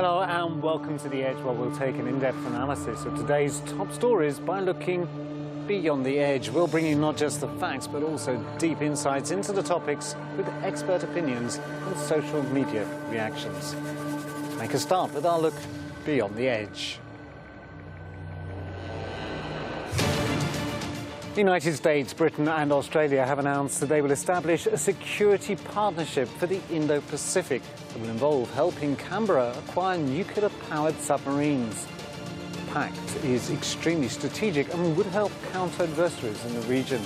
Hello and welcome to The Edge, where we'll take an in-depth analysis of today's top stories by looking beyond the edge. We'll bring you not just the facts, but also deep insights into the topics with expert opinions and social media reactions. Let's make a start with our look beyond the edge. The United States, Britain and Australia have announced that they will establish a security partnership for the Indo-Pacific that will involve helping Canberra acquire nuclear-powered submarines. The PACT is extremely strategic and would help counter adversaries in the region.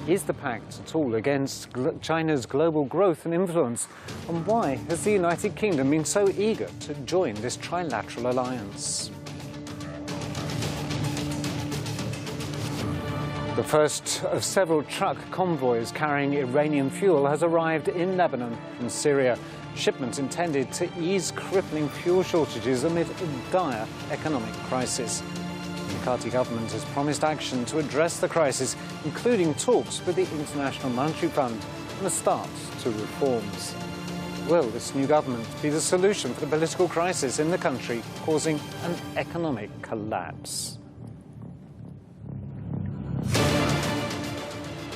Is the PACT a tool against China's global growth and influence? And why has the United Kingdom been so eager to join this trilateral alliance? The first of several truck convoys carrying Iranian fuel has arrived in Lebanon from Syria. Shipments intended to ease crippling fuel shortages amid a dire economic crisis. The McCarthy government has promised action to address the crisis, including talks with the International Monetary Fund and a start to reforms. Will this new government be the solution for the political crisis in the country, causing an economic collapse?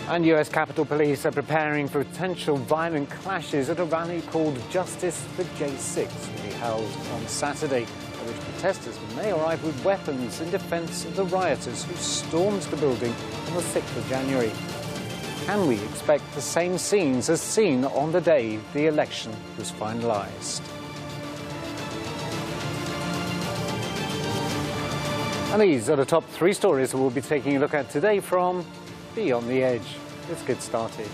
And US Capitol Police are preparing for potential violent clashes at a rally called Justice for J6 to be held on Saturday, at which protesters may arrive with weapons in defence of the rioters who stormed the building on the 6th of January. Can we expect the same scenes as seen on the day the election was finalised? And these are the top three stories that we'll be taking a look at today from Beyond the Edge. Let's get started.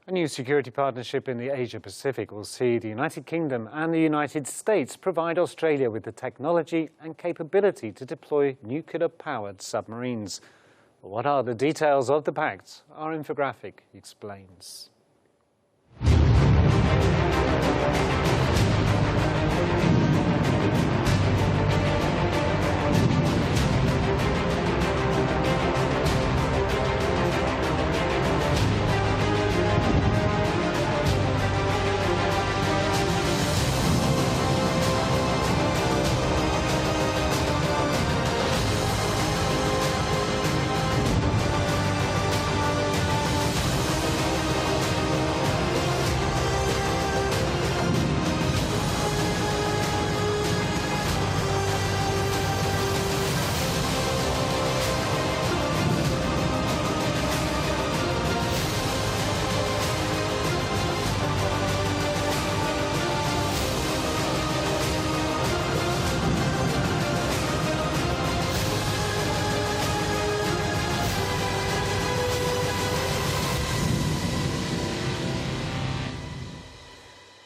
A new security partnership in the Asia-Pacific will see the United Kingdom and the United States provide Australia with the technology and capability to deploy nuclear-powered submarines. What are the details of the pact? Our infographic explains.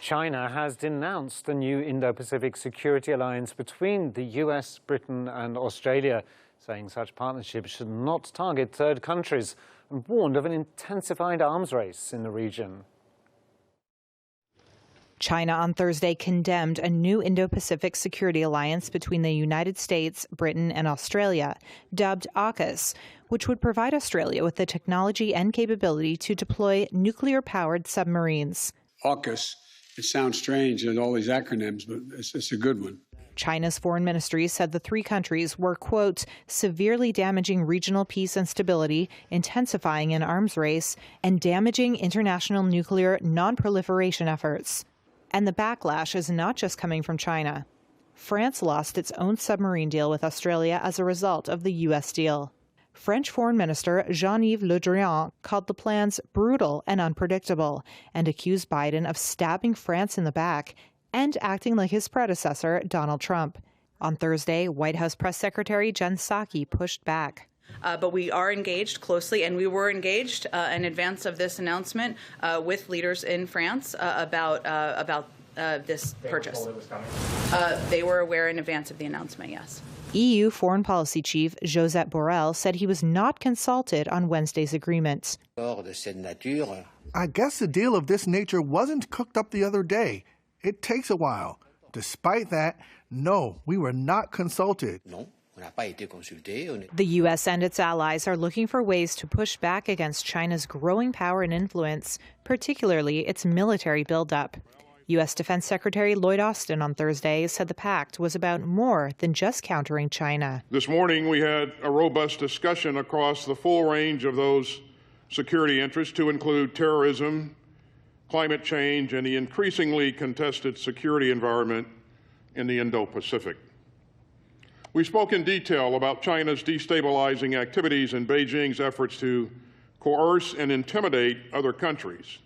China has denounced the new Indo-Pacific security alliance between the US, Britain and Australia, saying such partnerships should not target third countries, and warned of an intensified arms race in the region. China on Thursday condemned a new Indo-Pacific security alliance between the United States, Britain and Australia, dubbed AUKUS, which would provide Australia with the technology and capability to deploy nuclear-powered submarines. AUKUS. It sounds strange, there's all these acronyms, but it's a good one. China's foreign ministry said the three countries were, quote, severely damaging regional peace and stability, intensifying an arms race, and damaging international nuclear non-proliferation efforts. And the backlash is not just coming from China. France lost its own submarine deal with Australia as a result of the U.S. deal. French Foreign Minister Jean-Yves Le Drian called the plans brutal and unpredictable and accused Biden of stabbing France in the back and acting like his predecessor, Donald Trump. On Thursday, White House Press Secretary Jen Psaki pushed back. But we are engaged closely, and we were engaged in advance of this announcement with leaders in France about this purchase. They were aware in advance of the announcement, yes. EU Foreign Policy Chief Josep Borrell said he was not consulted on Wednesday's agreement. I guess a deal of this nature wasn't cooked up the other day. It takes a while. Despite that, no, we were not consulted. The U.S. and its allies are looking for ways to push back against China's growing power and influence, particularly its military buildup. U.S. Defense Secretary Lloyd Austin on Thursday said the pact was about more than just countering China. This morning we had a robust discussion across the full range of those security interests to include terrorism, climate change, and the increasingly contested security environment in the Indo-Pacific. We spoke in detail about China's destabilizing activities and Beijing's efforts to coerce and intimidate other countries,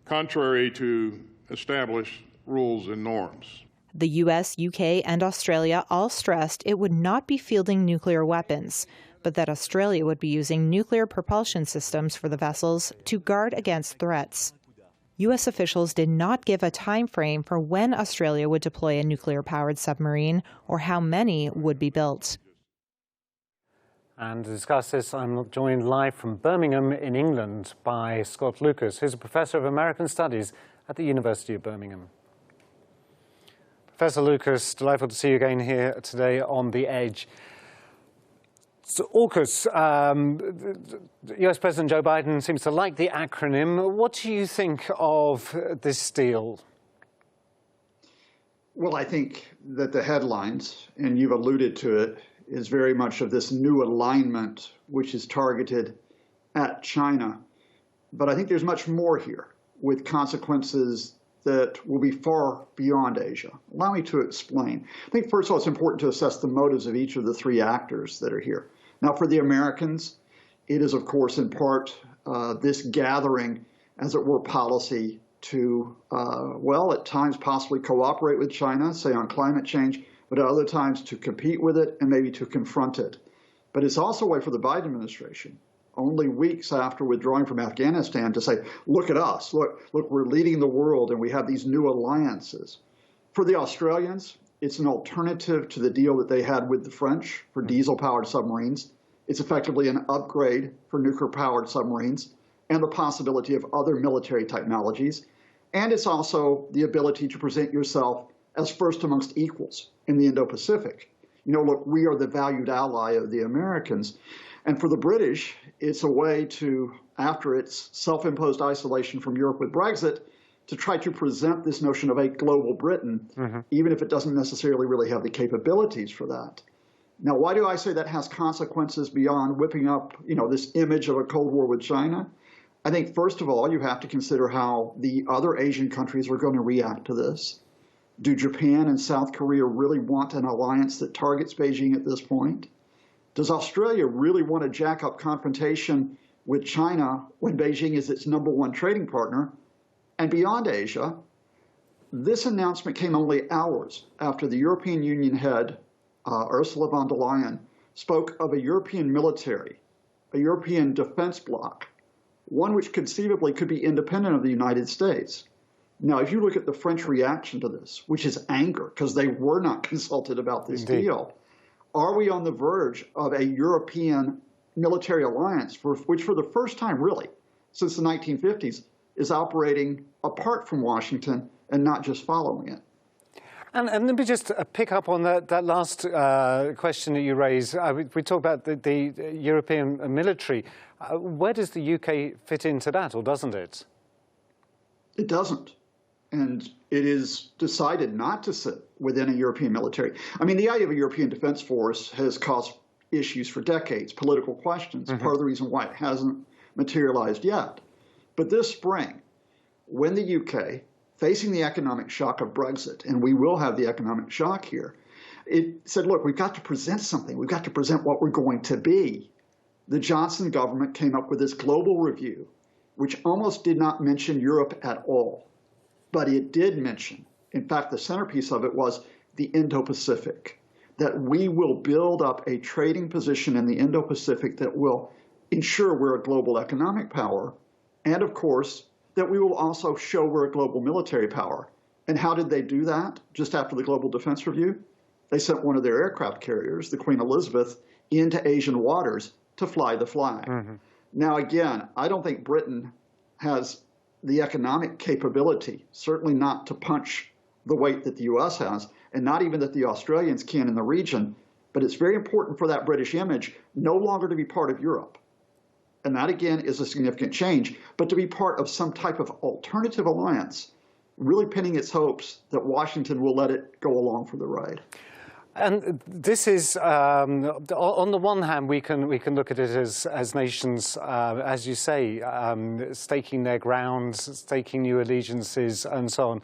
contrary to established rules and norms. The U.S., UK, and Australia all stressed it would not be fielding nuclear weapons, but that Australia would be using nuclear propulsion systems for the vessels to guard against threats. U.S. officials did not give a time frame for when Australia would deploy a nuclear-powered submarine or how many would be built. And to discuss this, I'm joined live from Birmingham in England by Scott Lucas, who's a professor of American Studies at the University of Birmingham. Professor Lucas, delightful to see you again here today on The Edge. So, AUKUS, US President Joe Biden seems to like the acronym. What do you think of this deal? Well, I think that the headlines, and you've alluded to it, is very much of this new alignment which is targeted at China. But I think there's much more here, with consequences that will be far beyond Asia. Allow me to explain. I think, first of all, it's important to assess the motives of each of the three actors that are here. Now, for the Americans, it is, of course, in part this gathering, as it were, policy to, well, at times possibly cooperate with China, say on climate change, but at other times to compete with it and maybe to confront it. But it's also a way for the Biden administration, only weeks after withdrawing from Afghanistan, to say, look at us, look, we're leading the world and we have these new alliances. For the Australians, it's an alternative to the deal that they had with the French for diesel-powered submarines. It's effectively an upgrade for nuclear-powered submarines and the possibility of other military technologies. And it's also the ability to present yourself as first amongst equals in the Indo-Pacific. You know, look, we are the valued ally of the Americans. And for the British, it's a way to, after its self-imposed isolation from Europe with Brexit, to try to present this notion of a global Britain, even if it doesn't necessarily really have the capabilities for that. Now, why do I say that has consequences beyond whipping up, you know, this image of a Cold War with China? I think, first of all, you have to consider how the other Asian countries are going to react to this. Do Japan and South Korea really want an alliance that targets Beijing at this point? Does Australia really want to jack up confrontation with China when Beijing is its #1 trading partner? And beyond Asia, this announcement came only hours after the European Union head, Ursula von der Leyen, spoke of a European military, a European defense bloc, one which conceivably could be independent of the United States. Now, if you look at the French reaction to this, which is anger, because they were not consulted about this deal, are we on the verge of a European military alliance, which for the first time, really, since the 1950s, is operating apart from Washington and not just following it? And let me just pick up on that last question that you raised. We talk about the European military. Where does the UK fit into that, or doesn't it? It doesn't. And it is decided not to sit within a European military. I mean, the idea of a European defense force has caused issues for decades, political questions, part of the reason why it hasn't materialized yet. But this spring, when the UK, facing the economic shock of Brexit, and we will have the economic shock here, it said, look, we've got to present something. We've got to present what we're going to be. The Johnson government came up with this global review, which almost did not mention Europe at all. But it did mention, in fact, the centerpiece of it was the Indo-Pacific, that we will build up a trading position in the Indo-Pacific that will ensure we're a global economic power, and of course, that we will also show we're a global military power. And how did they do that just after the Global Defense Review? They sent one of their aircraft carriers, the Queen Elizabeth, into Asian waters to fly the flag. Now, again, I don't think Britain has the economic capability, certainly not to punch the weight that the U.S. has, and not even that the Australians can in the region. But it's very important for that British image no longer to be part of Europe. And that, again, is a significant change, but to be part of some type of alternative alliance, really pinning its hopes that Washington will let it go along for the ride. And this is, on the one hand, we can look at it as nations, as you say, staking their grounds, staking new allegiances, and so on.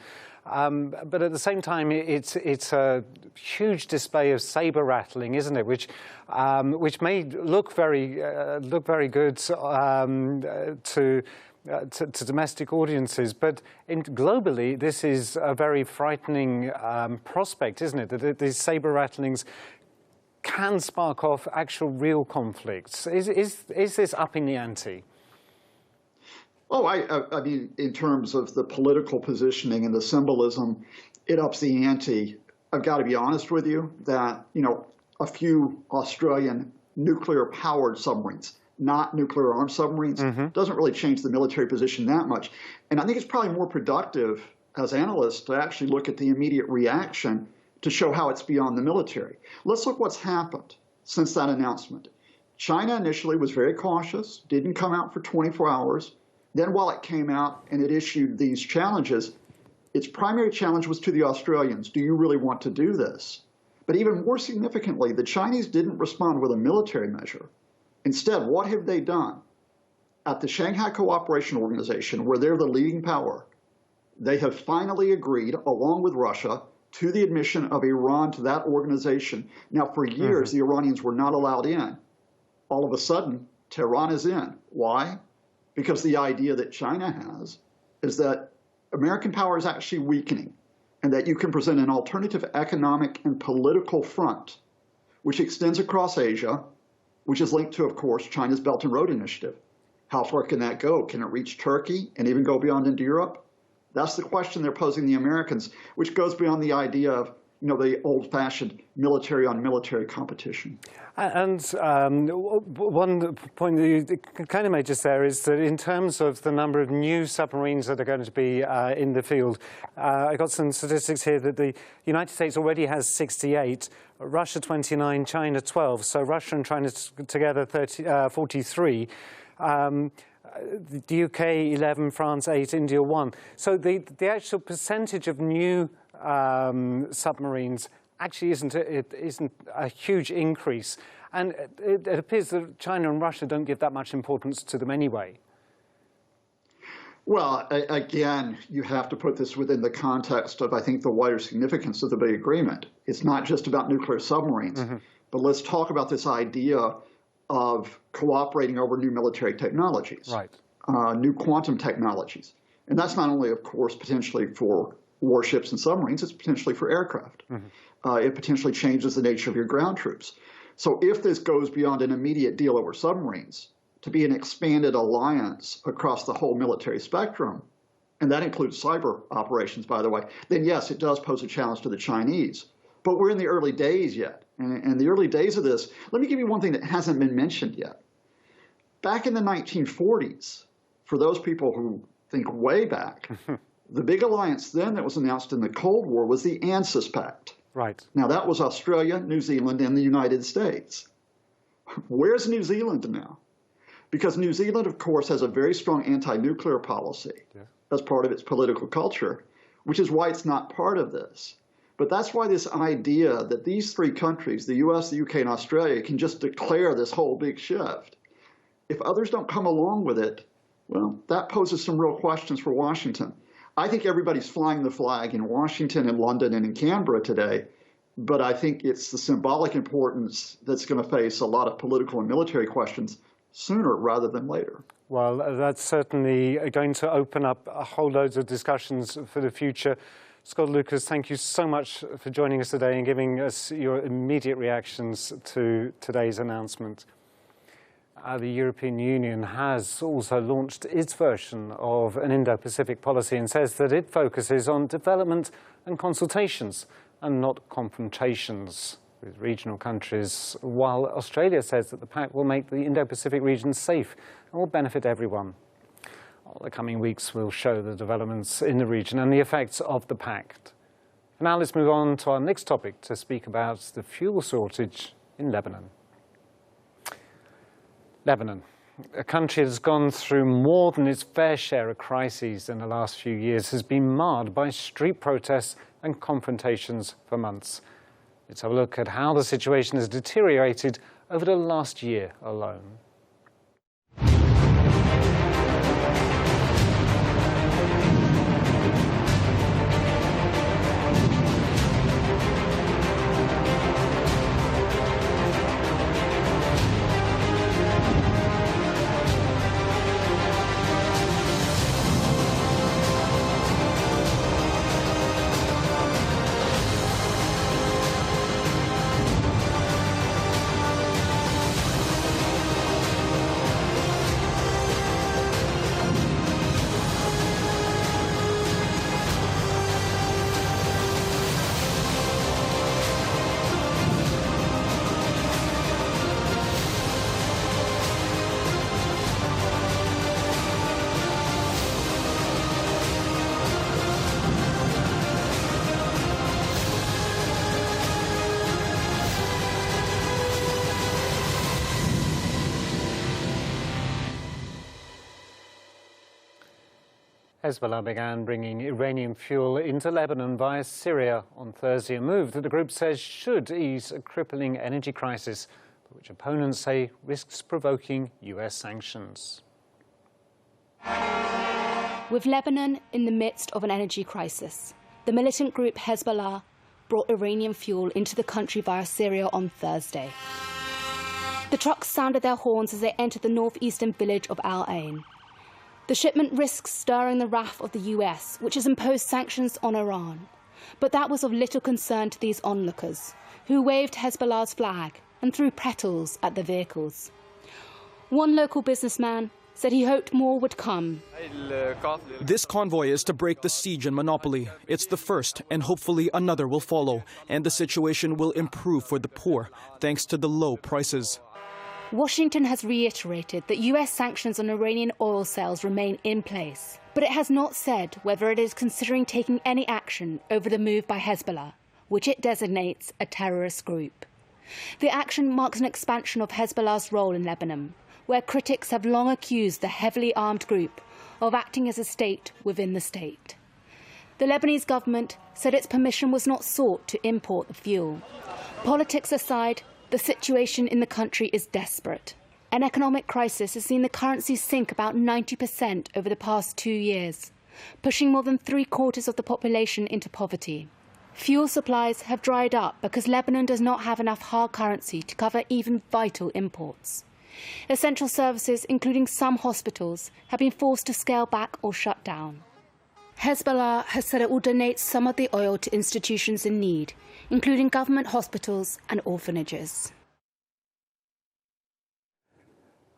But at the same time, it's a huge display of saber rattling, isn't it? Which may look very good to domestic audiences, but globally, this is a very frightening prospect, isn't it? That these saber rattlings can spark off actual real conflicts. Is this upping the ante? Oh, I mean, in terms of the political positioning and the symbolism, it ups the ante. I've got to be honest with you that, you know, a few Australian nuclear-powered submarines, not nuclear-armed submarines, doesn't really change the military position that much. And I think it's probably more productive as analysts to actually look at the immediate reaction to show how it's beyond the military. Let's look what's happened since that announcement. China initially was very cautious, didn't come out for 24 hours. Then while it came out and it issued these challenges, its primary challenge was to the Australians. Do you really want to do this? But even more significantly, the Chinese didn't respond with a military measure. Instead, what have they done? At the Shanghai Cooperation Organization, where they're the leading power, they have finally agreed, along with Russia, to the admission of Iran to that organization. Now, for years, the Iranians were not allowed in. All of a sudden, Tehran is in. Why? Because the idea that China has is that American power is actually weakening and that you can present an alternative economic and political front which extends across Asia, which is linked to, of course, China's Belt and Road Initiative. How far can that go? Can it reach Turkey and even go beyond into Europe? That's the question they're posing the Americans, which goes beyond the idea of, you know, the old-fashioned military-on-military competition. And one point that you kind of made just there is that in terms of the number of new submarines that are going to be in the field, I got some statistics here that the United States already has 68, Russia 29, China 12. So Russia and China together 43. The UK 11, France 8, India 1. So the actual percentage of new submarines actually isn't a huge increase, and it appears that China and Russia don't give that much importance to them anyway. Well, again, you have to put this within the context of, I think, the wider significance of the big agreement. It's not just about nuclear submarines, but let's talk about this idea of cooperating over new military technologies, new quantum technologies. And that's not only, of course, potentially for warships and submarines, it's potentially for aircraft. It potentially changes the nature of your ground troops. So if this goes beyond an immediate deal over submarines to be an expanded alliance across the whole military spectrum, and that includes cyber operations, by the way, then yes, it does pose a challenge to the Chinese. But we're in the early days yet. And the early days of this, let me give you one thing that hasn't been mentioned yet. Back in the 1940s, for those people who think way back, the big alliance then that was announced in the Cold War was the ANCIS PACT. Now, that was Australia, New Zealand, and the United States. Where's New Zealand now? Because New Zealand, of course, has a very strong anti-nuclear policy as part of its political culture, which is why it's not part of this. But that's why this idea that these three countries, the US, the UK, and Australia, can just declare this whole big shift, if others don't come along with it, well, that poses some real questions for Washington. I think everybody's flying the flag in Washington and London and in Canberra today, but I think it's the symbolic importance that's going to face a lot of political and military questions sooner rather than later. Well, that's certainly going to open up a whole load of discussions for the future. Scott Lucas, thank you so much for joining us today and giving us your immediate reactions to today's announcement. The European Union has also launched its version of an Indo-Pacific policy and says that it focuses on development and consultations and not confrontations with regional countries, while Australia says that the PACT will make the Indo-Pacific region safe and will benefit everyone. The coming weeks will show the developments in the region and the effects of the PACT. Now let's move on to our next topic to speak about the fuel shortage in Lebanon. Lebanon, a country that has gone through more than its fair share of crises in the last few years, has been marred by street protests and confrontations for months. Let's have a look at how the situation has deteriorated over the last year alone. Hezbollah began bringing Iranian fuel into Lebanon via Syria on Thursday, a move that the group says should ease a crippling energy crisis, but which opponents say risks provoking US sanctions. With Lebanon in the midst of an energy crisis, the militant group Hezbollah brought Iranian fuel into the country via Syria on Thursday. The trucks sounded their horns as they entered the northeastern village of Al Ain. The shipment risks stirring the wrath of the US, which has imposed sanctions on Iran. But that was of little concern to these onlookers, who waved Hezbollah's flag and threw petals at the vehicles. One local businessman said he hoped more would come. This convoy is to break the siege and monopoly. It's the first, and hopefully another will follow, and the situation will improve for the poor, thanks to the low prices. Washington has reiterated that US sanctions on Iranian oil sales remain in place, but it has not said whether it is considering taking any action over the move by Hezbollah, which it designates a terrorist group. The action marks an expansion of Hezbollah's role in Lebanon, where critics have long accused the heavily armed group of acting as a state within the state. The Lebanese government said its permission was not sought to import the fuel. Politics aside, the situation in the country is desperate. An economic crisis has seen the currency sink about 90% over the past 2 years, pushing more than 3/4 of the population into poverty. Fuel supplies have dried up because Lebanon does not have enough hard currency to cover even vital imports. Essential services, including some hospitals, have been forced to scale back or shut down. Hezbollah has said it will donate some of the oil to institutions in need, including government hospitals and orphanages.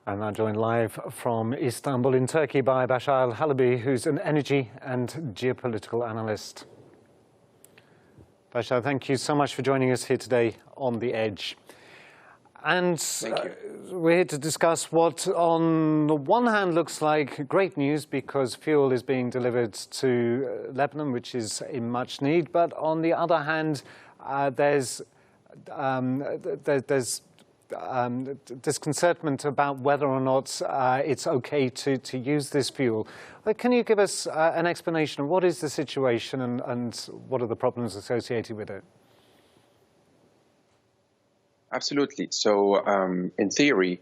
I'm now joined live from Istanbul in Turkey by Bashar al-Halabi, who's an energy and geopolitical analyst. Bashar, thank you so much for joining us here today on The Edge. And we're here to discuss what, on the one hand, looks like great news because fuel is being delivered to Lebanon, which is in much need. But on the other hand, there's disconcertment about whether or not it's okay to use this fuel. Can you give us an explanation of what is the situation and what are the problems associated with it? Absolutely. So, in theory,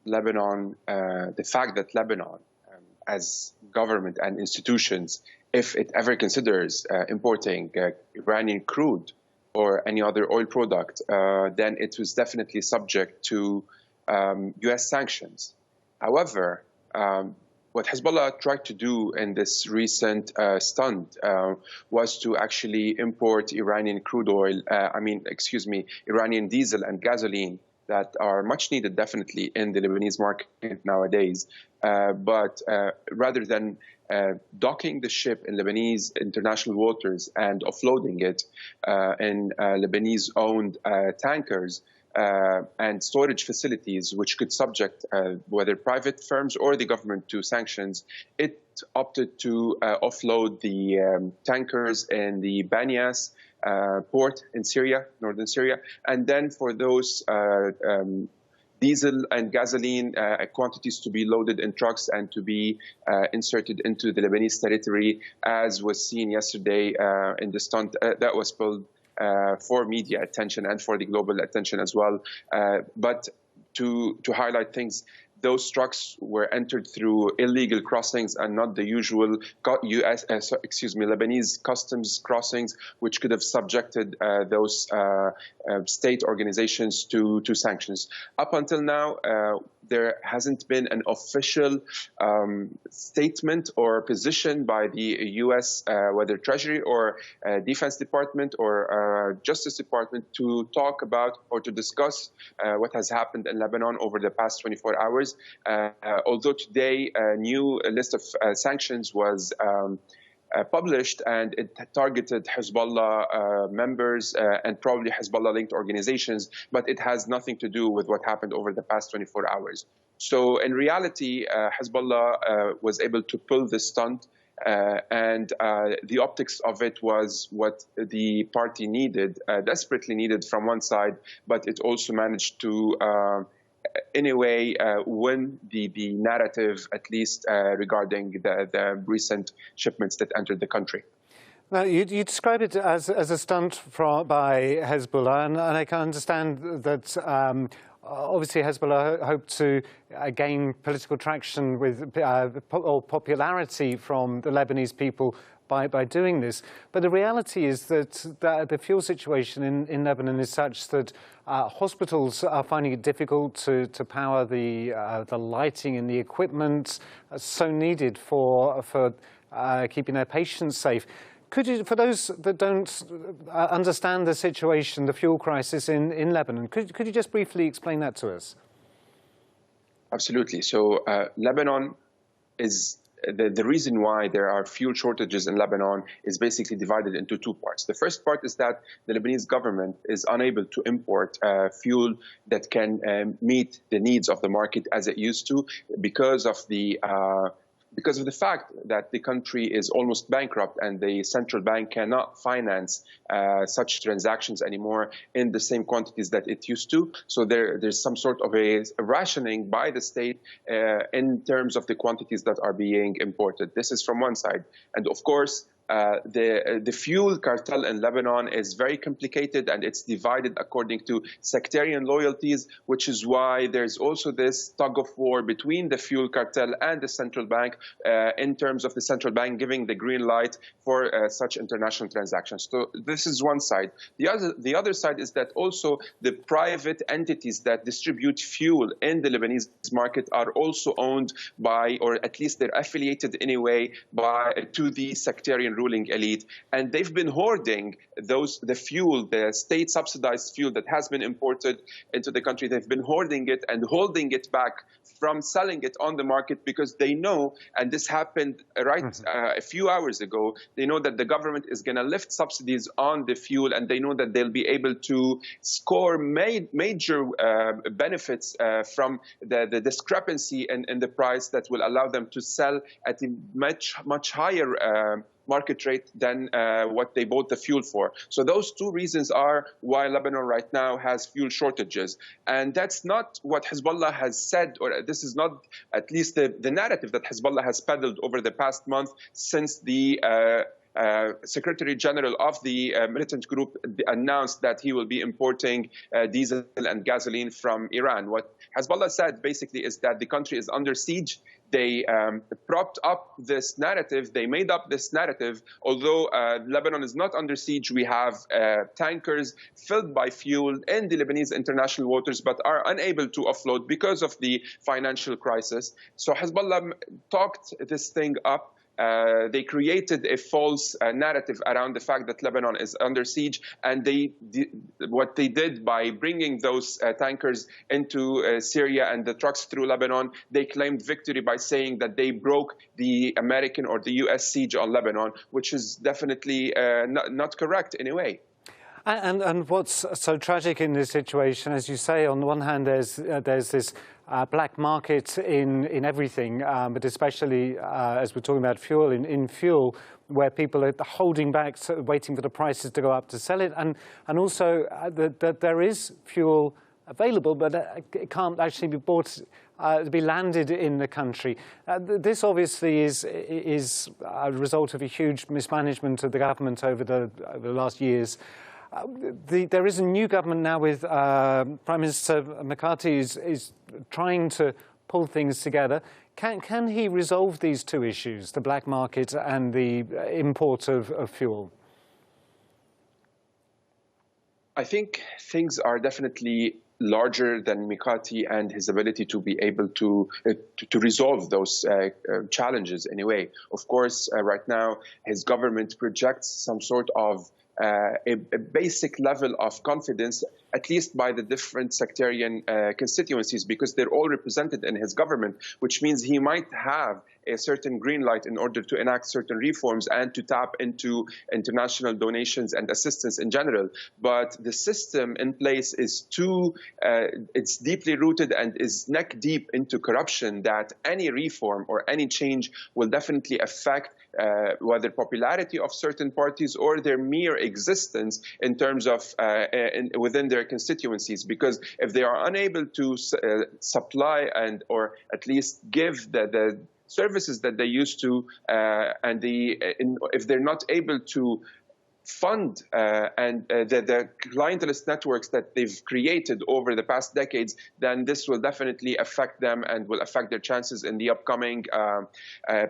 Lebanon, the fact that Lebanon, as government and institutions, if it ever considers importing Iranian crude or any other oil product, then it was definitely subject to U.S. sanctions. However, what Hezbollah tried to do in this recent stunt was to actually import Iranian crude oil, Iranian diesel and gasoline that are much needed, definitely, in the Lebanese market nowadays. But rather than docking the ship in Lebanese international waters and offloading it in Lebanese-owned tankers and storage facilities, which could subject whether private firms or the government to sanctions, it opted to offload the tankers in the Banyas port in Syria, northern Syria, and then for those diesel and gasoline quantities to be loaded in trucks and to be inserted into the Lebanese territory, as was seen yesterday in the stunt that was pulled for media attention and for the global attention as well. But to highlight things, those trucks were entered through illegal crossings and not the usual Lebanese customs crossings, which could have subjected those state organizations to sanctions. Up until now, there hasn't been an official statement or position by the U.S., whether Treasury or Defense Department or Justice Department, to talk about or to discuss what has happened in Lebanon over the past 24 hours. Although today a new list of sanctions was published, and it targeted HEZBOLLAH members and probably HEZBOLLAH-linked organizations, but it has nothing to do with what happened over the past 24 hours. So in reality, HEZBOLLAH was able to pull this stunt, and the optics of it was what the party needed, desperately needed from one side, but it also managed to in a way, win the narrative, at least regarding the recent shipments that entered the country. Now, you describe it as a stunt by Hezbollah, and I can understand that obviously Hezbollah hoped to gain political traction with or popularity from the Lebanese people by doing this. But the reality is that the fuel situation in Lebanon is such that hospitals are finding it difficult to power the lighting and the equipment so needed for keeping their patients safe. Could you, for those that don't understand the situation, the fuel crisis in Lebanon, could you just briefly explain that to us? Absolutely. So Lebanon is the reason why there are fuel shortages in Lebanon is basically divided into two parts. The first part is that the Lebanese government is unable to import fuel that can meet the needs of the market as it used to because of the fact that the country is almost bankrupt and the central bank cannot finance such transactions anymore in the same quantities that it used to. So there's some sort of a rationing by the state in terms of the quantities that are being imported. This is from one side. And of course, the fuel cartel in Lebanon is very complicated, and it's divided according to sectarian loyalties, which is why there's also this tug of war between the fuel cartel and the central bank in terms of the central bank giving the green light for such international transactions. So this is one side. The other side is that also the private entities that distribute fuel in the Lebanese market are also owned by, or at least they're affiliated in a way to the sectarian ruling elite, and they've been hoarding the fuel, the state-subsidized fuel that has been imported into the country. They've been hoarding it and holding it back from selling it on the market because they know, and this happened a few hours ago, they know that the government is going to lift subsidies on the fuel, and they know that they'll be able to score major benefits from the discrepancy in the price that will allow them to sell at a much higher market rate than what they bought the fuel for. So those two reasons are why Lebanon right now has fuel shortages. And that's not what Hezbollah has said, or this is not at least the narrative that Hezbollah has peddled over the past month since the Secretary General of the militant group announced that he will be importing diesel and gasoline from Iran. What Hezbollah said basically is that the country is under siege. They propped up this narrative. They made up this narrative. Although Lebanon is not under siege, we have tankers filled by fuel in the Lebanese international waters, but are unable to offload because of the financial crisis. So Hezbollah talked this thing up They created a false narrative around the fact that Lebanon is under siege, and what they did by bringing those tankers into Syria and the trucks through Lebanon, they claimed victory by saying that they broke the American or the U.S. siege on Lebanon, which is definitely not correct in a way. And what's so tragic in this situation, as you say, on the one hand, there's this black market in everything, but especially as we're talking about fuel, in fuel, where people are holding back, waiting for the prices to go up to sell it, and also that there is fuel available, but it can't actually be bought to be landed in the country. This obviously is a result of a huge mismanagement of the government over the last years. There is a new government now with Prime Minister McCarthy is trying to pull things together. Can he resolve these two issues, the black market and the import of fuel? I think things are definitely larger than McCarthy and his ability to be able to resolve those challenges anyway. Of course, right now, his government projects some sort of a basic level of confidence, at least by the different sectarian constituencies, because they're all represented in his government, which means he might have a certain green light in order to enact certain reforms and to tap into international donations and assistance in general. But the system in place is it's deeply rooted and is neck deep into corruption, that any reform or any change will definitely affect whether popularity of certain parties or their mere existence in terms of within their constituencies. Because if they are unable to supply or at least give the services that they used to, if they're not able to fund the clientelist networks that they've created over the past decades, then this will definitely affect them and will affect their chances in the upcoming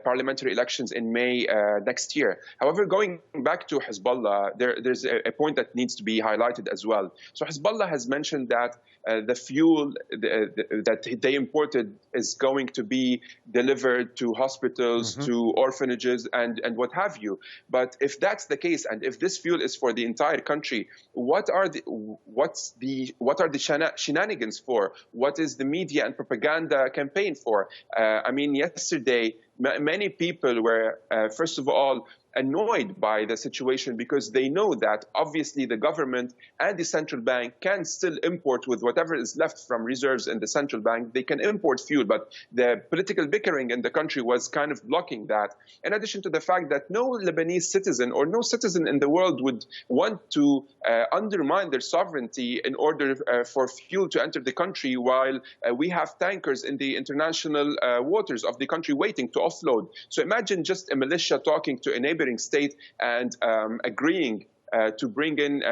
parliamentary elections in May next year. However, going back to HEZBOLLAH, there's a point that needs to be highlighted as well. So HEZBOLLAH has mentioned that the fuel that they imported is going to be delivered to hospitals, to orphanages, and what have you. But if that's the case, and if this fuel is for the entire country, what are the shenanigans for? What is the media and propaganda campaign for? I mean, yesterday, many people were, first of all, annoyed by the situation, because they know that obviously the government and the central bank can still import with whatever is left from reserves in the central bank. They can import fuel, but the political bickering in the country was kind of blocking that. In addition to the fact that no Lebanese citizen or no citizen in the world would want to undermine their sovereignty in order for fuel to enter the country, while we have tankers in the international waters of the country waiting to offload. So imagine just a militia talking to a neighboring state and agreeing to bring in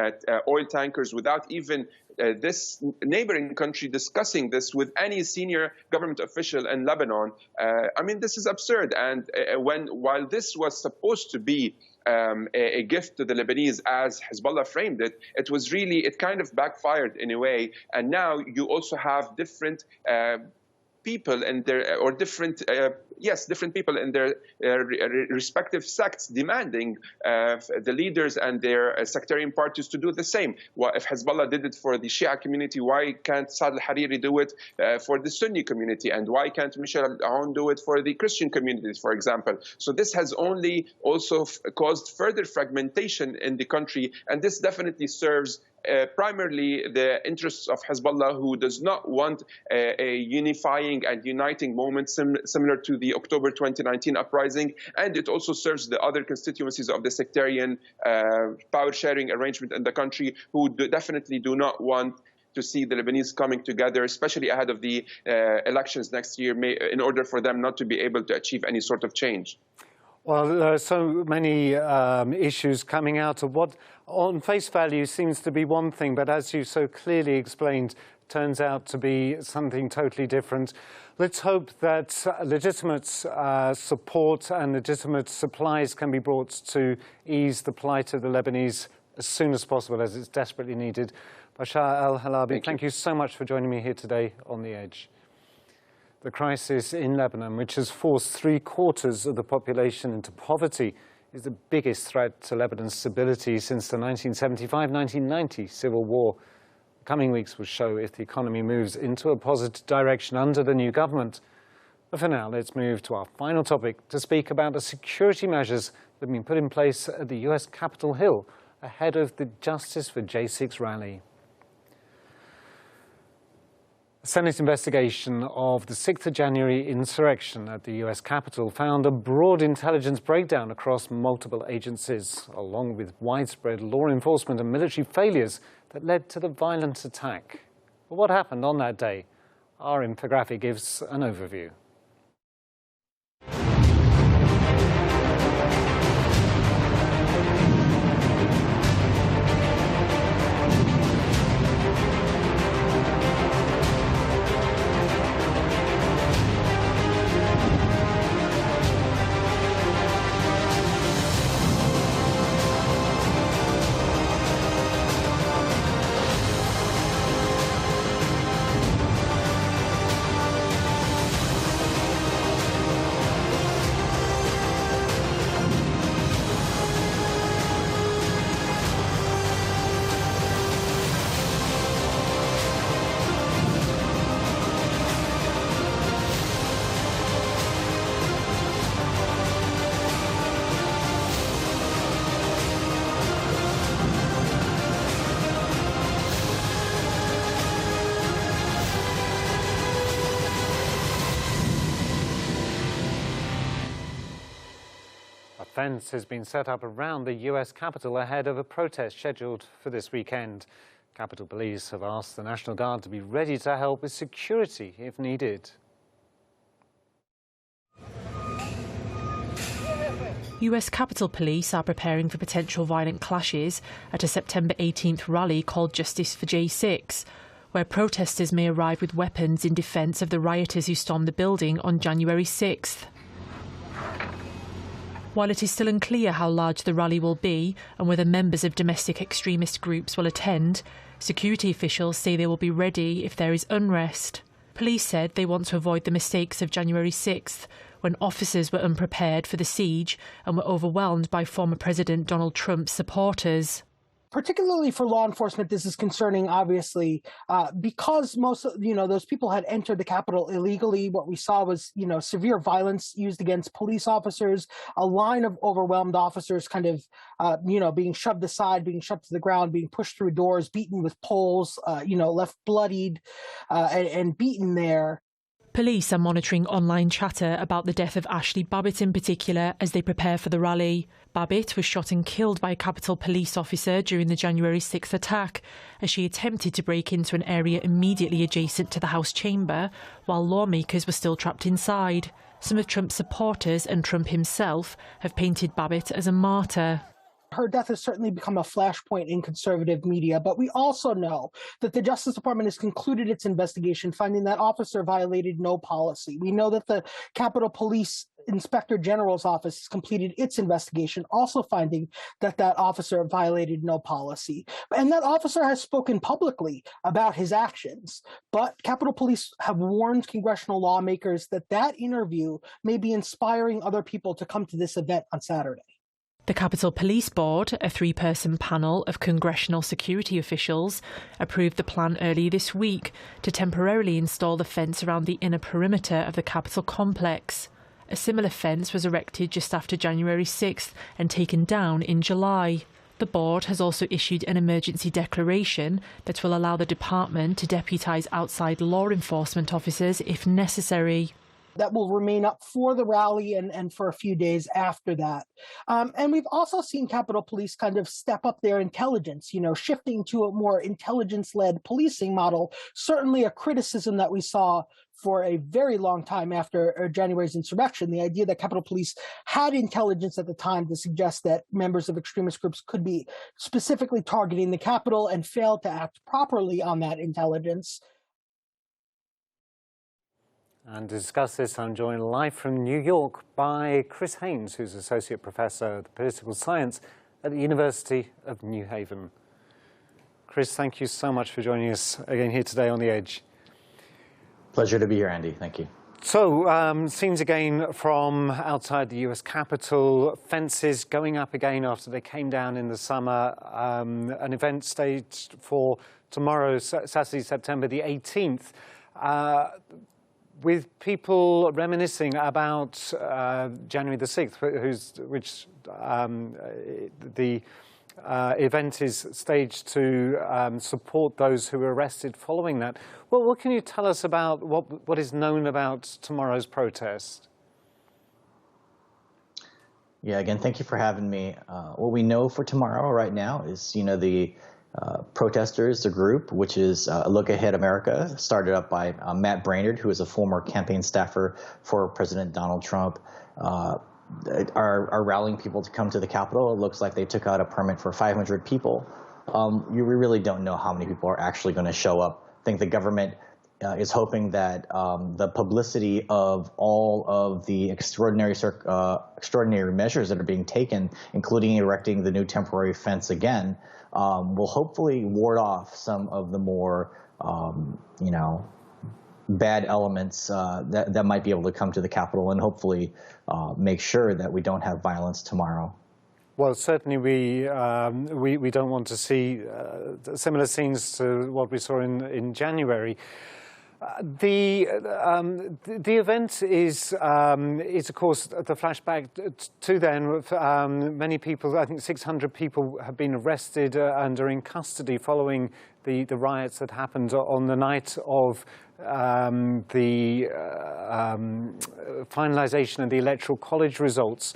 oil tankers without even this neighboring country discussing this with any senior government official in Lebanon. I mean, this is absurd. And while this was supposed to be a gift to the Lebanese, as HEZBOLLAH framed it, it kind of backfired in a way. And now you also have different people and different people in their respective sects demanding the leaders and their sectarian parties to do the same. Well, if HEZBOLLAH did it for the Shia community, why can't Saad al-Hariri do it for the Sunni community? And why can't Michel al-Aoun do it for the Christian communities, for example? So this has only also caused further fragmentation in the country, and this definitely serves primarily the interests of HEZBOLLAH, who does not want a unifying and uniting moment similar to the October 2019 uprising. And it also serves the other constituencies of the sectarian power-sharing arrangement in the country, who definitely do not want to see the Lebanese coming together, especially ahead of the elections next year, in order for them not to be able to achieve any sort of change. Well, there are so many issues coming out of what, on face value, seems to be one thing, but as you so clearly explained, turns out to be something totally different. Let's hope that legitimate support and legitimate supplies can be brought to ease the plight of the Lebanese as soon as possible, as it's desperately needed. Bashar al-Halabi, thank you so much for joining me here today on The Edge. The crisis in Lebanon, which has forced 3/4 of the population into poverty, is the biggest threat to Lebanon's stability since the 1975-1990 civil war. The coming weeks will show if the economy moves into a positive direction under the new government. But for now, let's move to our final topic to speak about the security measures that have been put in place at the US Capitol Hill ahead of the Justice for J6 rally. A Senate investigation of the 6th of January insurrection at the US Capitol found a broad intelligence breakdown across multiple agencies, along with widespread law enforcement and military failures that led to the violent attack. But what happened on that day? Our infographic gives an overview. A fence has been set up around the US Capitol ahead of a protest scheduled for this weekend. Capitol Police have asked the National Guard to be ready to help with security if needed. US Capitol Police are preparing for potential violent clashes at a September 18th rally called Justice for J6, where protesters may arrive with weapons in defence of the rioters who stormed the building on January 6th. While it is still unclear how large the rally will be and whether members of domestic extremist groups will attend, security officials say they will be ready if there is unrest. Police said they want to avoid the mistakes of January 6th, when officers were unprepared for the siege and were overwhelmed by former President Donald Trump's supporters. Particularly for law enforcement, this is concerning, obviously, because most of, those people had entered the Capitol illegally. What we saw was, severe violence used against police officers, a line of overwhelmed officers kind of, being shoved aside, being shoved to the ground, being pushed through doors, beaten with poles, left bloodied and beaten there. Police are monitoring online chatter about the death of Ashley Babbitt in particular as they prepare for the rally. Babbitt was shot and killed by a Capitol Police officer during the January 6th attack as she attempted to break into an area immediately adjacent to the House chamber while lawmakers were still trapped inside. Some of Trump's supporters and Trump himself have painted Babbitt as a martyr. Her death has certainly become a flashpoint in conservative media, but we also know that the Justice Department has concluded its investigation, finding that officer violated no policy. We know that the Capitol Police Inspector General's office has completed its investigation, also finding that that officer violated no policy. And that officer has spoken publicly about his actions. But Capitol Police have warned congressional lawmakers that that interview may be inspiring other people to come to this event on Saturday. The Capitol Police Board, a three-person panel of congressional security officials, approved the plan early this week to temporarily install the fence around the inner perimeter of the Capitol complex. A similar fence was erected just after January 6th and taken down in July. The board has also issued an emergency declaration that will allow the department to deputise outside law enforcement officers if necessary. That will remain up for the rally and for a few days after that. And we've also seen Capitol Police kind of step up their intelligence, shifting to a more intelligence-led policing model, certainly a criticism that we saw for a very long time after January's insurrection, the idea that Capitol Police had intelligence at the time to suggest that members of extremist groups could be specifically targeting the Capitol and failed to act properly on that intelligence. And to discuss this, I'm joined live from New York by Chris Haynes, who's Associate Professor of Political Science at the University of New Haven. Chris, thank you so much for joining us again here today on The Edge. Pleasure to be here, Andy. Thank you. So, scenes again from outside the US Capitol, fences going up again after they came down in the summer. An event staged for tomorrow, Saturday, September the 18th, with people reminiscing about January the 6th, which the event is staged to support those who were arrested following that. Well, what can you tell us about what is known about tomorrow's protest? Yeah, again, thank you for having me. What we know for tomorrow right now is, the protesters, the group, which is Look Ahead America, started up by Matt Braynard, who is a former campaign staffer for President Donald Trump, are rallying people to come to the Capitol. It looks like they took out a permit for 500 people. We really don't know how many people are actually going to show up. I think the government is hoping that the publicity of all of the extraordinary measures that are being taken, including erecting the new temporary fence again, will hopefully ward off some of the more, bad elements that might be able to come to the Capitol, and hopefully make sure that we don't have violence tomorrow. Well, certainly we don't want to see similar scenes to what we saw in January. The event is of course the flashback to then. Many people, I think 600 people, have been arrested and are in custody following the riots that happened on the night of the finalization of the Electoral College results.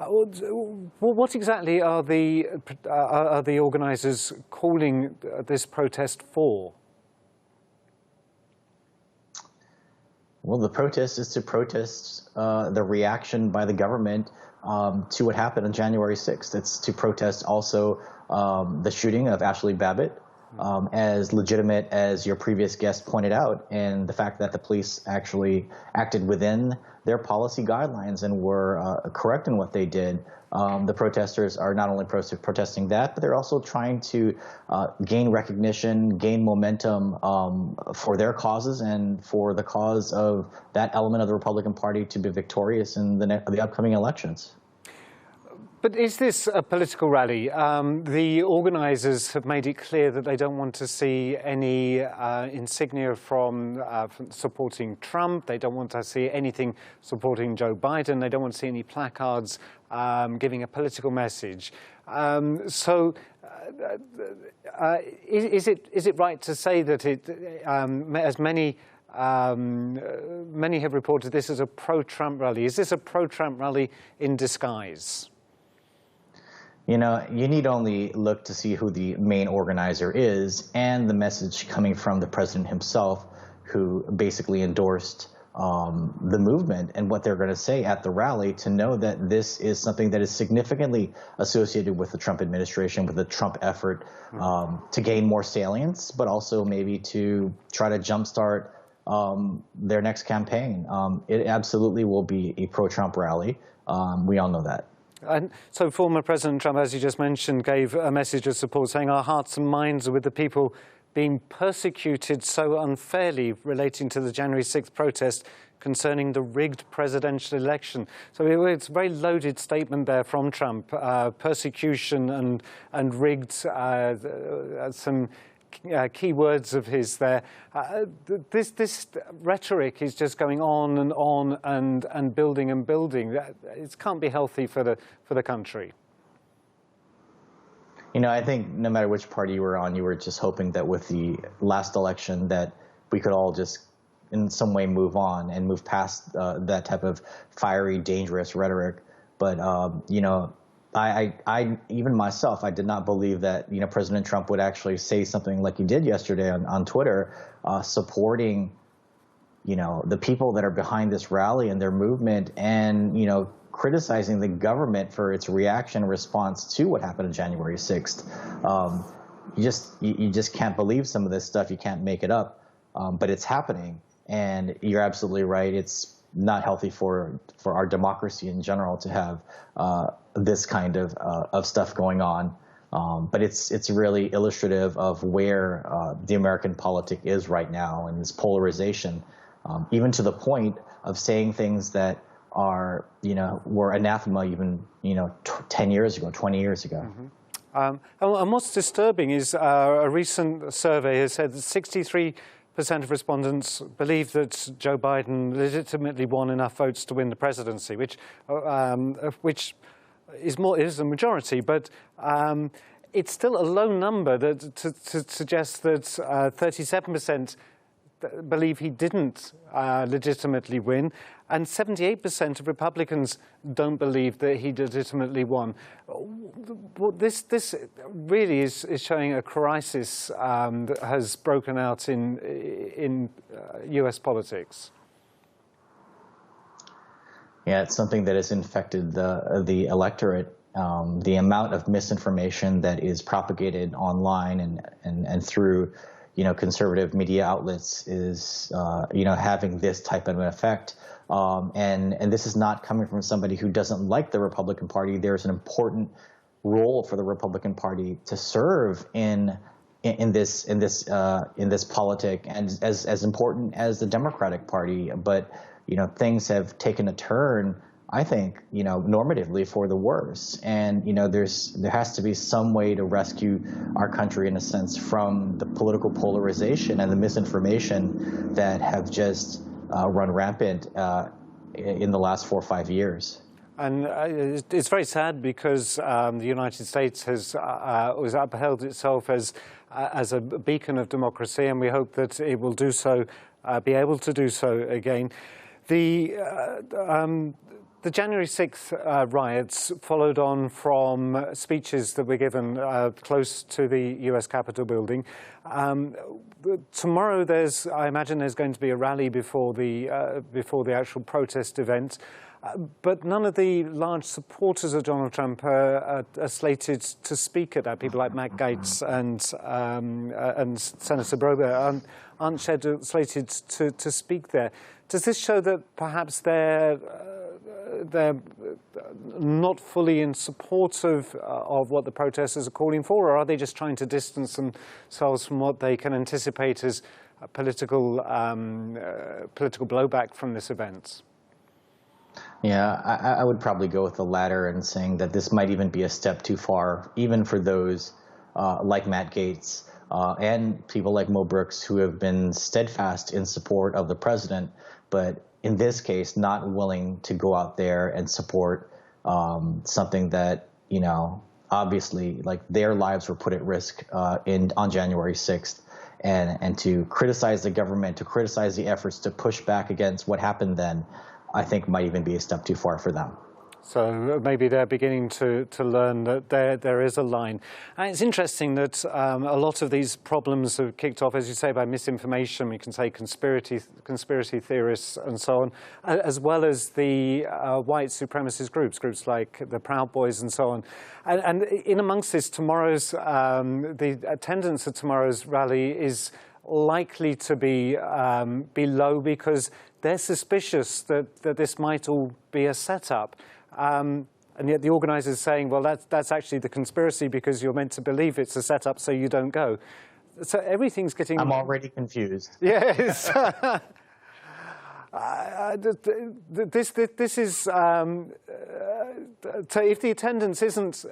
What exactly are the organizers calling this protest for? Well, the protest is to protest the reaction by the government to what happened on January 6th. It's to protest also the shooting of Ashley Babbitt, as legitimate as your previous guest pointed out, and the fact that the police actually acted within their policy guidelines and were correct in what they did. The protesters are not only protesting that, but they're also trying to gain recognition, gain momentum for their causes and for the cause of that element of the Republican Party to be victorious in the upcoming elections. But is this a political rally? The organizers have made it clear that they don't want to see any insignia from supporting Trump. They don't want to see anything supporting Joe Biden. They don't want to see any placards giving a political message. So is it right to say that as many have reported this as a pro-Trump rally? Is this a pro-Trump rally in disguise? You need only look to see who the main organizer is and the message coming from the president himself, who basically endorsed the movement and what they're going to say at the rally, to know that this is something that is significantly associated with the Trump administration, with the Trump effort to gain more salience, but also maybe to try to jumpstart their next campaign. It absolutely will be a pro-Trump rally. We all know that. And so former President Trump, as you just mentioned, gave a message of support, saying our hearts and minds are with the people being persecuted so unfairly, relating to the January 6th protest concerning the rigged presidential election. So it's a very loaded statement there from Trump, persecution and rigged, some key words of his there. This rhetoric is just going on and building and building. It can't be healthy for the country. I think no matter which party you were on, you were just hoping that with the last election that we could all just in some way move on and move past that type of fiery, dangerous rhetoric. But, I even myself, I did not believe that, President Trump would actually say something like he did yesterday on Twitter, supporting, the people that are behind this rally and their movement, and, criticizing the government for its reaction and response to what happened on January 6th. You just can't believe some of this stuff. You can't make it up, but it's happening. And you're absolutely right. It's not healthy for our democracy in general to have this kind of stuff going on. But it's really illustrative of where the American politic is right now, and this polarization, even to the point saying things that are, were anathema even, 10 years ago, 20 years ago. And what's disturbing is a recent survey has said that 63% of respondents believe that Joe Biden legitimately won enough votes to win the presidency, which is the majority, but it's still a low number to suggest that 37% believe he didn't legitimately win, and 78% of Republicans don't believe that he legitimately won. This really is showing a crisis that has broken out in US politics. Yeah, it's something that has infected the electorate. The amount of misinformation that is propagated online and through conservative media outlets is having this type of an effect. And this is not coming from somebody who doesn't like the Republican Party. There's an important role for the Republican Party to serve in this politic, and as important as the Democratic Party. But things have taken a turn, I think, normatively for the worse. And, there has to be some way to rescue our country, in a sense, from the political polarization and the misinformation that have just run rampant in the last 4 or 5 years. And it's very sad because the United States has upheld itself as a beacon of democracy, and we hope that it will do so, be able to do so again. The January 6th riots followed on from speeches that were given close to the US Capitol building. Tomorrow, I imagine there's going to be a rally before the actual protest event. But none of the large supporters of Donald Trump are slated to speak at that. People like Matt Gaetz and Senator Brober aren't slated to speak there. Does this show that perhaps they're not fully in support of what the protesters are calling for, or are they just trying to distance themselves from what they can anticipate as a political blowback from this event? Yeah, I would probably go with the latter and saying that this might even be a step too far, even for those like Matt Gaetz and people like Mo Brooks, who have been steadfast in support of the president, but in this case, not willing to go out there and support something that, obviously, like, their lives were put at risk on January 6th. And to criticize the government, to criticize the efforts to push back against what happened then, I think might even be a step too far for them. So maybe they're beginning to learn that there is a line. And it's interesting that a lot of these problems have kicked off, as you say, by misinformation. We can say conspiracy theorists and so on, as well as the white supremacist groups like the Proud Boys and so on. And in amongst this, the attendance at tomorrow's rally is likely to be low because they're suspicious that this might all be a setup. And yet the organisers are saying, well, that's actually the conspiracy because you're meant to believe it's a setup, so you don't go. So everything's getting... I'm already confused. Yes. This is... so if the attendance isn't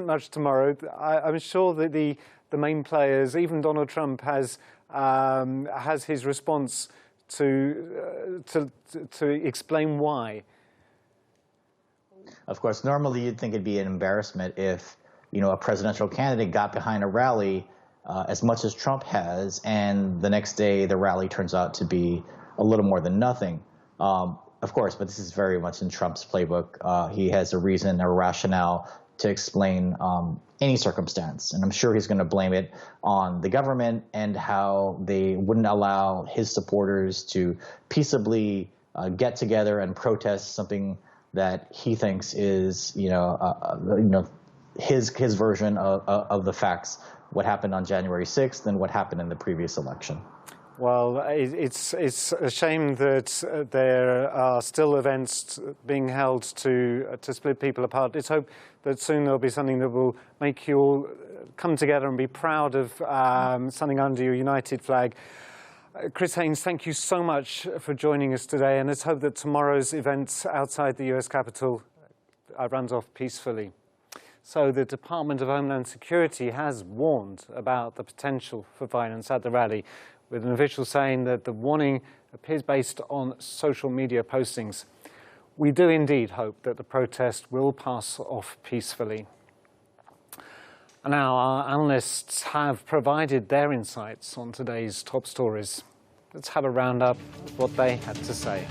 much tomorrow, I'm sure that the main players, even Donald Trump, has his response to explain why. Of course, normally you'd think it'd be an embarrassment if, a presidential candidate got behind a rally as much as Trump has, and the next day the rally turns out to be a little more than nothing. Of course, but this is very much in Trump's playbook. He has a reason, a rationale to explain any circumstance, and I'm sure he's going to blame it on the government and how they wouldn't allow his supporters to peaceably get together and protest something that he thinks is, his version of the facts, what happened on January 6th and what happened in the previous election. Well, it's a shame that there are still events being held to split people apart. Let's hope that soon there'll be something that will make you all come together and be proud of something under your united flag. Chris Haynes, thank you so much for joining us today, and let's hope that tomorrow's events outside the US Capitol runs off peacefully. So the Department of Homeland Security has warned about the potential for violence at the rally, with an official saying that the warning appears based on social media postings. We do indeed hope that the protest will pass off peacefully. And now our analysts have provided their insights on today's top stories. Let's have a roundup of what they had to say.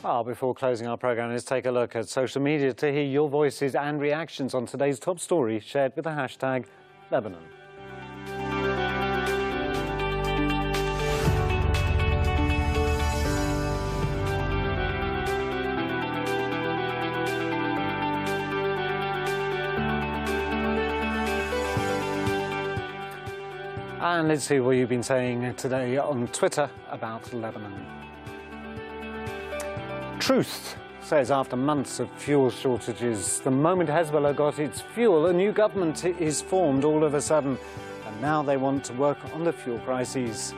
Well, before closing our programme, let's take a look at social media to hear your voices and reactions on today's top story shared with the hashtag Lebanon. And let's see what you've been saying today on Twitter about Lebanon. Truth says after months of fuel shortages, the moment Hezbollah got its fuel, a new government is formed all of a sudden, and now they want to work on the fuel crises.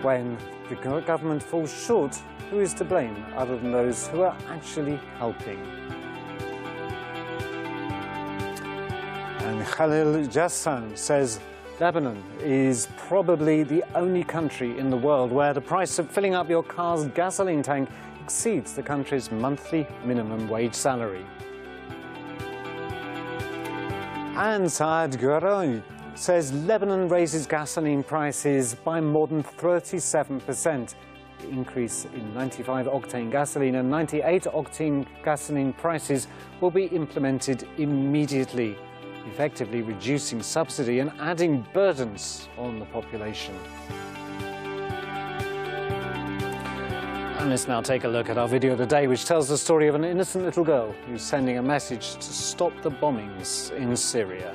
When the government falls short, who is to blame other than those who are actually helping? And Khalil Jassan says Lebanon is probably the only country in the world where the price of filling up your car's gasoline tank exceeds the country's monthly minimum wage salary. And Saad Gharani says Lebanon raises gasoline prices by more than 37%. The increase in 95-octane gasoline and 98-octane gasoline prices will be implemented immediately, effectively reducing subsidy and adding burdens on the population. And let's now take a look at our video of the day, which tells the story of an innocent little girl who's sending a message to stop the bombings in Syria.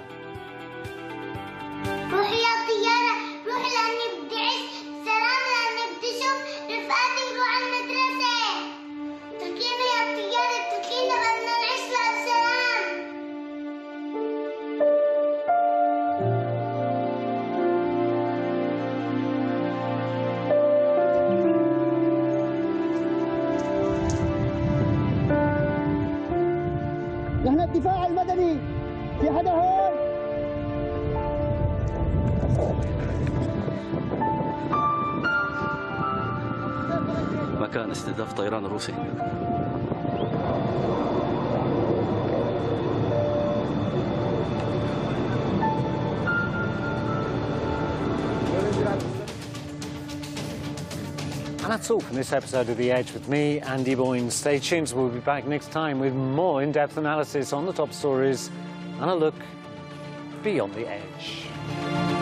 الدفاع المدني في حدا هون مكان استهداف طيران روسي. And that's all from this episode of The Edge with me, Andy Boyns. Stay tuned, we'll be back next time with more in-depth analysis on the top stories and a look beyond the edge.